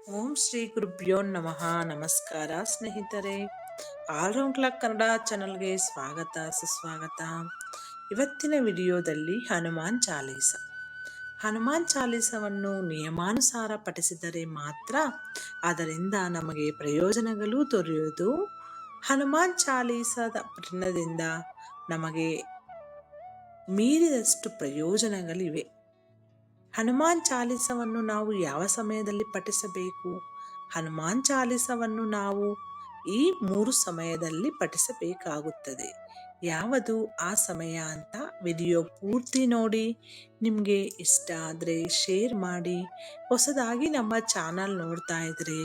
ಓಂ ಶ್ರೀ ಗುರುಭ್ಯೋ ನಮಃ. ನಮಸ್ಕಾರ ಸ್ನೇಹಿತರೆ, ಆಲ್ರೌಂಡ್ ಕ್ಲಾಕ್ ಕನ್ನಡ ಚಾನಲ್ಗೆ ಸ್ವಾಗತ ಸುಸ್ವಾಗತ. ಇವತ್ತಿನ ವಿಡಿಯೋದಲ್ಲಿ ಹನುಮಾನ್ ಚಾಲೀಸವನ್ನು ನಿಯಮಾನುಸಾರ ಪಠಿಸಿದರೆ ಮಾತ್ರ ಅದರಿಂದ ನಮಗೆ ಪ್ರಯೋಜನಗಳು ದೊರೆಯುವುದು. ಹನುಮಾನ್ ಚಾಲೀಸದ ಪಠಣದಿಂದ ನಮಗೆ ಮೀರಿದಷ್ಟು ಪ್ರಯೋಜನಗಳಿವೆ. ಹನುಮಾನ್ ಚಾಲೀಸವನ್ನು ನಾವು ಯಾವ ಸಮಯದಲ್ಲಿ ಪಠಿಸಬೇಕು? ಹನುಮಾನ್ ಚಾಲೀಸವನ್ನು ನಾವು ಈ 3 ಸಮಯದಲ್ಲಿ ಪಠಿಸಬೇಕಾಗುತ್ತದೆ. ಯಾವುದು ಆ ಸಮಯ ಅಂತ ವಿಡಿಯೋ ಪೂರ್ತಿ ನೋಡಿ. ನಿಮಗೆ ಇಷ್ಟ ಆದರೆ ಶೇರ್ ಮಾಡಿ. ಹೊಸದಾಗಿ ನಮ್ಮ ಚಾನಲ್ ನೋಡ್ತಾ ಇದ್ರೆ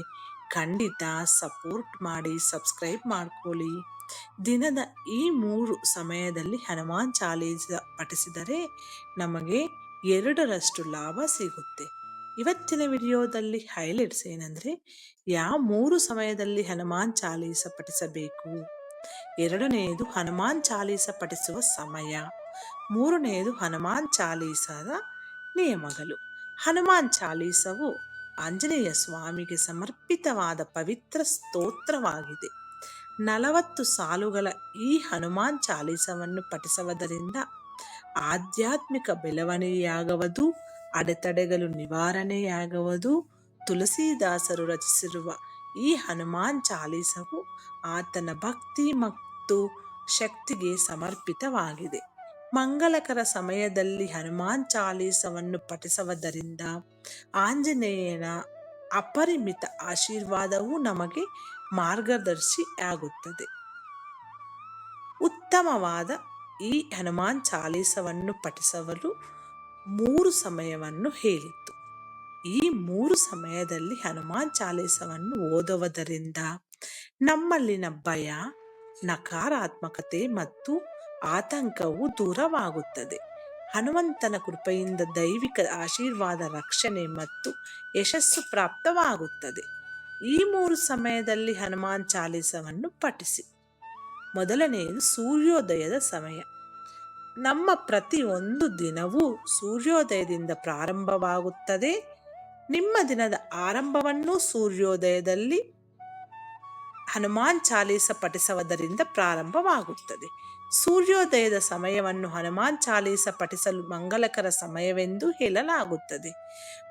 ಖಂಡಿತ ಸಪೋರ್ಟ್ ಮಾಡಿ, ಸಬ್ಸ್ಕ್ರೈಬ್ ಮಾಡ್ಕೊಳ್ಳಿ. ದಿನದ ಈ 3 ಸಮಯದಲ್ಲಿ ಹನುಮಾನ್ ಚಾಲೀಸ ಪಠಿಸಿದರೆ ನಮಗೆ 2ರಷ್ಟು ಲಾಭ ಸಿಗುತ್ತೆ. ಇವತ್ತಿನ ವಿಡಿಯೋದಲ್ಲಿ ಹೈಲೈಟ್ಸ್ ಏನಂದ್ರೆ, ಯಾವ 3 ಸಮಯದಲ್ಲಿ ಹನುಮಾನ್ ಚಾಲೀಸ ಪಠಿಸಬೇಕು, 2ನೇದು ಹನುಮಾನ್ ಚಾಲೀಸ ಪಠಿಸುವ ಸಮಯ, 3ನೇದು ಹನುಮಾನ್ ಚಾಲೀಸದ ನಿಯಮಗಳು. ಹನುಮಾನ್ ಚಾಲೀಸವು ಆಂಜನೇಯ ಸ್ವಾಮಿಗೆ ಸಮರ್ಪಿತವಾದ ಪವಿತ್ರ ಸ್ತೋತ್ರವಾಗಿದೆ. 40 ಸಾಲುಗಳ ಈ ಹನುಮಾನ್ ಚಾಲೀಸವನ್ನು ಪಠಿಸುವುದರಿಂದ ಆಧ್ಯಾತ್ಮಿಕ ಬೆಳವಣಿಗೆಯಾಗುವುದು, ಅಡೆತಡೆಗಳು ನಿವಾರಣೆಯಾಗುವುದು. ತುಳಸಿದಾಸರು ರಚಿಸಿರುವ ಈ ಹನುಮಾನ್ ಚಾಲೀಸವು ಆತನ ಭಕ್ತಿ ಮತ್ತು ಶಕ್ತಿಗೆ ಸಮರ್ಪಿತವಾಗಿದೆ. ಮಂಗಳಕರ ಸಮಯದಲ್ಲಿ ಹನುಮಾನ್ ಚಾಲೀಸವನ್ನು ಪಠಿಸುವುದರಿಂದ ಆಂಜನೇಯನ ಅಪರಿಮಿತ ಆಶೀರ್ವಾದವು ನಮಗೆ ಮಾರ್ಗದರ್ಶಿಯಾಗುತ್ತದೆ. ಉತ್ತಮವಾದ ಈ ಹನುಮಾನ್ ಚಾಲೀಸವನ್ನು ಪಠಿಸಲು 3 ಸಮಯವನ್ನು ಹೇಳಿತ್ತು. ಈ 3 ಸಮಯದಲ್ಲಿ ಹನುಮಾನ್ ಚಾಲೀಸವನ್ನು ಓದುವುದರಿಂದ ನಮ್ಮಲ್ಲಿನ ಭಯ, ನಕಾರಾತ್ಮಕತೆ ಮತ್ತು ಆತಂಕವು ದೂರವಾಗುತ್ತದೆ. ಹನುಮಂತನ ಕೃಪೆಯಿಂದ ದೈವಿಕ ಆಶೀರ್ವಾದ, ರಕ್ಷಣೆ ಮತ್ತು ಯಶಸ್ಸು ಪ್ರಾಪ್ತವಾಗುತ್ತದೆ. ಈ 3 ಸಮಯದಲ್ಲಿ ಹನುಮಾನ್ ಚಾಲೀಸವನ್ನು ಪಠಿಸಿ. ಮೊದಲನೆಯದು ಸೂರ್ಯೋದಯದ ಸಮಯ. ನಮ್ಮ ಪ್ರತಿಯೊಂದು ದಿನವೂ ಸೂರ್ಯೋದಯದಿಂದ ಪ್ರಾರಂಭವಾಗುತ್ತದೆ. ನಿಮ್ಮ ದಿನದ ಆರಂಭವನ್ನು ಸೂರ್ಯೋದಯದಲ್ಲಿ ಹನುಮಾನ್ ಚಾಲೀಸ ಪಠಿಸುವುದರಿಂದ ಪ್ರಾರಂಭವಾಗುತ್ತದೆ. ಸೂರ್ಯೋದಯದ ಸಮಯವನ್ನು ಹನುಮಾನ್ ಚಾಲೀಸ ಪಠಿಸಲು ಮಂಗಲಕರ ಸಮಯವೆಂದು ಹೇಳಲಾಗುತ್ತದೆ.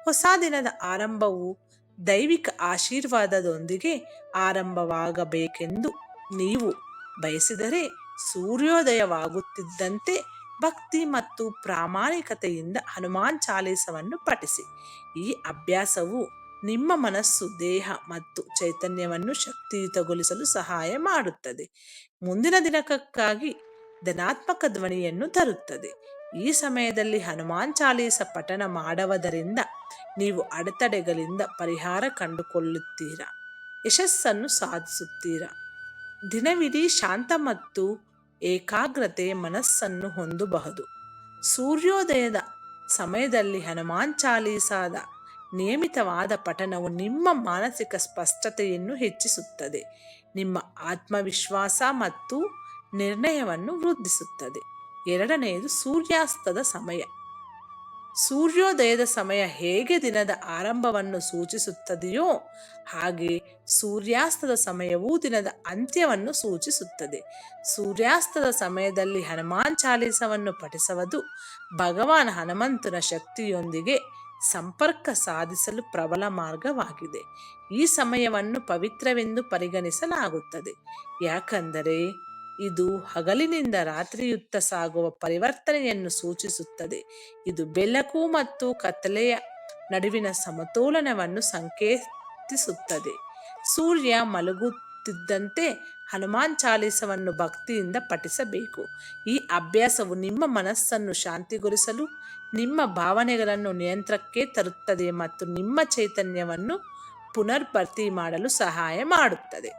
ಹೊಸ ದಿನದ ಆರಂಭವು ದೈವಿಕ ಆಶೀರ್ವಾದದೊಂದಿಗೆ ಆರಂಭವಾಗಬೇಕೆಂದು ನೀವು ಬಯಸಿದರೆ ಸೂರ್ಯೋದಯವಾಗುತ್ತಿದ್ದಂತೆ ಭಕ್ತಿ ಮತ್ತು ಪ್ರಾಮಾಣಿಕತೆಯಿಂದ ಹನುಮಾನ್ ಚಾಲೀಸವನ್ನು ಪಠಿಸಿ. ಈ ಅಭ್ಯಾಸವು ನಿಮ್ಮ ಮನಸ್ಸು, ದೇಹ ಮತ್ತು ಚೈತನ್ಯವನ್ನು ಶಕ್ತಿಯುತಗೊಳಿಸಲು ಸಹಾಯ ಮಾಡುತ್ತದೆ. ಮುಂದಿನ ದಿನಕ್ಕಾಗಿ ಧನಾತ್ಮಕ ಧ್ವನಿಯನ್ನು ತರುತ್ತದೆ. ಈ ಸಮಯದಲ್ಲಿ ಹನುಮಾನ್ ಚಾಲೀಸ ಪಠಣ ಮಾಡುವುದರಿಂದ ನೀವು ಅಡೆತಡೆಗಳಿಂದ ಪರಿಹಾರ ಕಂಡುಕೊಳ್ಳುತ್ತೀರಾ, ಯಶಸ್ಸನ್ನು ಸಾಧಿಸುತ್ತೀರಾ. ದಿನವಿಡೀ ಶಾಂತ ಮತ್ತು ಏಕಾಗ್ರತೆಯ ಮನಸ್ಸನ್ನು ಹೊಂದಬಹುದು. ಸೂರ್ಯೋದಯದ ಸಮಯದಲ್ಲಿ ಹನುಮಾನ್ ಚಾಲೀಸದ ನಿಯಮಿತವಾದ ಪಠಣವು ನಿಮ್ಮ ಮಾನಸಿಕ ಸ್ಪಷ್ಟತೆಯನ್ನು ಹೆಚ್ಚಿಸುತ್ತದೆ, ನಿಮ್ಮ ಆತ್ಮವಿಶ್ವಾಸ ಮತ್ತು ನಿರ್ಣಯವನ್ನು ವೃದ್ಧಿಸುತ್ತದೆ. 2ನೇದು ಸೂರ್ಯಾಸ್ತದ ಸಮಯ. ಸೂರ್ಯೋದಯದ ಸಮಯ ಹೇಗೆ ದಿನದ ಆರಂಭವನ್ನು ಸೂಚಿಸುತ್ತದೆಯೋ ಹಾಗೆ ಸೂರ್ಯಾಸ್ತದ ಸಮಯವು ದಿನದ ಅಂತ್ಯವನ್ನು ಸೂಚಿಸುತ್ತದೆ. ಸೂರ್ಯಾಸ್ತದ ಸಮಯದಲ್ಲಿ ಹನುಮಾನ್ ಚಾಲೀಸವನ್ನು ಪಠಿಸುವುದು ಭಗವಾನ್ ಹನುಮಂತನ ಶಕ್ತಿಯೊಂದಿಗೆ ಸಂಪರ್ಕ ಸಾಧಿಸಲು ಪ್ರಬಲ ಮಾರ್ಗವಾಗಿದೆ. ಈ ಸಮಯವನ್ನು ಪವಿತ್ರವೆಂದು ಪರಿಗಣಿಸಲಾಗುತ್ತದೆ, ಯಾಕಂದರೆ ಇದು ಹಗಲಿನಿಂದ ರಾತ್ರಿಯುತ್ತ ಸಾಗುವ ಪರಿವರ್ತನೆಯನ್ನು ಸೂಚಿಸುತ್ತದೆ. ಇದು ಬೆಳಕು ಮತ್ತು ಕತ್ತಲೆಯ ನಡುವಿನ ಸಮತೋಲನವನ್ನು ಸಂಕೇತಿಸುತ್ತದೆ. ಸೂರ್ಯ ಮಲಗುತ್ತಿದ್ದಂತೆ ಹನುಮಾನ್ ಚಾಲೀಸವನ್ನು ಭಕ್ತಿಯಿಂದ ಪಠಿಸಬೇಕು. ಈ ಅಭ್ಯಾಸವು ನಿಮ್ಮ ಮನಸ್ಸನ್ನು ಶಾಂತಿಗೊಳಿಸಲು, ನಿಮ್ಮ ಭಾವನೆಗಳನ್ನು ನಿಯಂತ್ರಣಕ್ಕೆ ತರುತ್ತದೆ ಮತ್ತು ನಿಮ್ಮ ಚೈತನ್ಯವನ್ನು ಪುನರ್ಭರ್ತಿ ಮಾಡಲು ಸಹಾಯ ಮಾಡುತ್ತದೆ.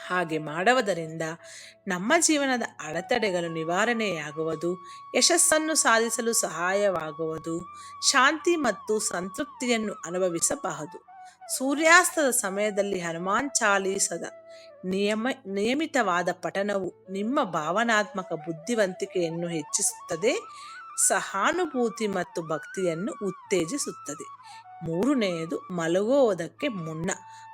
ಹಾಗೆ ಮಾಡುವುದರಿಂದ ನಮ್ಮ ಜೀವನದ ಅಡೆತಡೆಗಳು ನಿವಾರಣೆಯಾಗುವುದು, ಯಶಸ್ಸನ್ನು ಸಾಧಿಸಲು ಸಹಾಯವಾಗುವುದು, ಶಾಂತಿ ಮತ್ತು ಸಂತೃಪ್ತಿಯನ್ನು ಅನುಭವಿಸಬಹುದು. ಸೂರ್ಯಾಸ್ತದ ಸಮಯದಲ್ಲಿ ಹನುಮಾನ್ ಚಾಲೀಸದ ನಿಯಮಿತವಾದ ಪಠಣವು ನಿಮ್ಮ ಭಾವನಾತ್ಮಕ ಬುದ್ಧಿವಂತಿಕೆಯನ್ನು ಹೆಚ್ಚಿಸುತ್ತದೆ, ಸಹಾನುಭೂತಿ ಮತ್ತು ಭಕ್ತಿಯನ್ನು ಉತ್ತೇಜಿಸುತ್ತದೆ. ಮೂರನೆಯದು ಮಲಗುವುದಕ್ಕೆ ಮುನ್ನ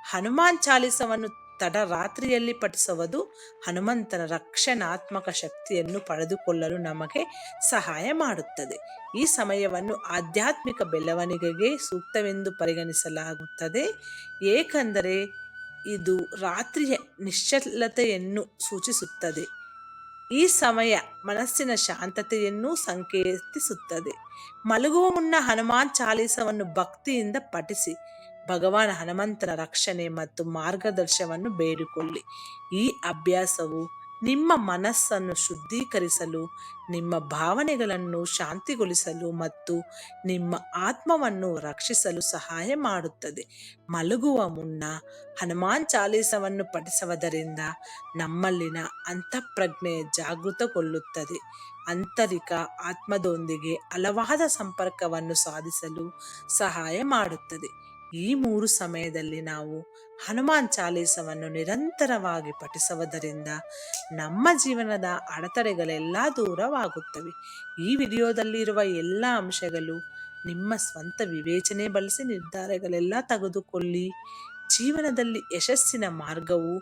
ಹನುಮಾನ್ ಚಾಲಿಸವನ್ನು ತಡರಾತ್ರಿಯಲ್ಲಿ ಪಠಿಸುವುದು ಹನುಮಂತನ ರಕ್ಷಣಾತ್ಮಕ ಶಕ್ತಿಯನ್ನು ಪಡೆದುಕೊಳ್ಳಲು ನಮಗೆ ಸಹಾಯ ಮಾಡುತ್ತದೆ. ಈ ಸಮಯವನ್ನು ಆಧ್ಯಾತ್ಮಿಕ ಬೆಳವಣಿಗೆಗೆ ಸೂಕ್ತವೆಂದು ಪರಿಗಣಿಸಲಾಗುತ್ತದೆ, ಏಕೆಂದರೆ ಇದು ರಾತ್ರಿಯ ನಿಶ್ಚಲತೆಯನ್ನು ಸೂಚಿಸುತ್ತದೆ. ಈ ಸಮಯ ಮನಸ್ಸಿನ ಶಾಂತತೆಯನ್ನು ಸಂಕೇತಿಸುತ್ತದೆ. ಮಲಗುವ ಮುನ್ನ ಹನುಮಾನ್ ಚಾಲೀಸವನ್ನು ಭಕ್ತಿಯಿಂದ ಪಠಿಸಿ ಭಗವಾನ್ ಹನುಮಂತನ ರಕ್ಷಣೆ ಮತ್ತು ಮಾರ್ಗದರ್ಶನವನ್ನು ಬೇಡಿಕೊಳ್ಳಿ. ಈ ಅಭ್ಯಾಸವು ನಿಮ್ಮ ಮನಸ್ಸನ್ನು ಶುದ್ಧೀಕರಿಸಲು, ನಿಮ್ಮ ಭಾವನೆಗಳನ್ನು ಶಾಂತಿಗೊಳಿಸಲು ಮತ್ತು ನಿಮ್ಮ ಆತ್ಮವನ್ನು ರಕ್ಷಿಸಲು ಸಹಾಯ ಮಾಡುತ್ತದೆ. ಮಲಗುವ ಮುನ್ನ ಹನುಮಾನ್ ಚಾಲೀಸವನ್ನು ಪಠಿಸುವುದರಿಂದ ನಮ್ಮಲ್ಲಿನ ಅಂತಃಪ್ರಜ್ಞೆ ಜಾಗೃತಗೊಳ್ಳುತ್ತದೆ, ಆಂತರಿಕ ಆತ್ಮದೊಂದಿಗೆ ಆಳವಾದ ಸಂಪರ್ಕವನ್ನು ಸಾಧಿಸಲು ಸಹಾಯ ಮಾಡುತ್ತದೆ. ಈ ಮೂರು ಸಮಯದಲ್ಲಿ ನಾವು ಹನುಮಾನ್ ಚಾಲೀಸವನ್ನು ನಿರಂತರವಾಗಿ ಪಠಿಸುವುದರಿಂದ ನಮ್ಮ ಜೀವನದ ಅಡೆತಡೆಗಳೆಲ್ಲ ದೂರವಾಗುತ್ತವೆ. ಈ ವಿಡಿಯೋದಲ್ಲಿರುವ ಎಲ್ಲ ಅಂಶಗಳು ನಿಮ್ಮ ಸ್ವಂತ ವಿವೇಚನೆ ಬಳಸಿ ನಿರ್ಧಾರಗಳೆಲ್ಲ ತೆಗೆದುಕೊಳ್ಳಿ. ಜೀವನದಲ್ಲಿ ಯಶಸ್ಸಿನ ಮಾರ್ಗವು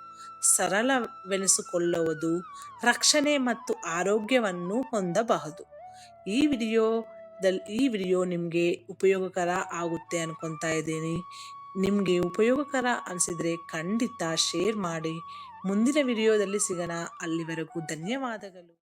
ಸರಳವೆನಿಸಿಕೊಳ್ಳುವುದು ರಕ್ಷಣೆ ಮತ್ತು ಆರೋಗ್ಯವನ್ನು ಹೊಂದಬಹುದು. ಈ ವಿಡಿಯೋ ನಿಮಗೆ ಉಪಯೋಗಕರ ಆಗುತ್ತೆ ಅನ್ಕೊತಾ ಇದ್ದೀನಿ. ನಿಮಗೆ ಉಪಯೋಗಕರ ಅನಿಸಿದರೆ ಖಂಡಿತ ಶೇರ್ ಮಾಡಿ. ಮುಂದಿನ ವಿಡಿಯೋದಲ್ಲಿ ಸಿಗೋಣ. ಅಲ್ಲಿವರೆಗೂ ಧನ್ಯವಾದಗಳು.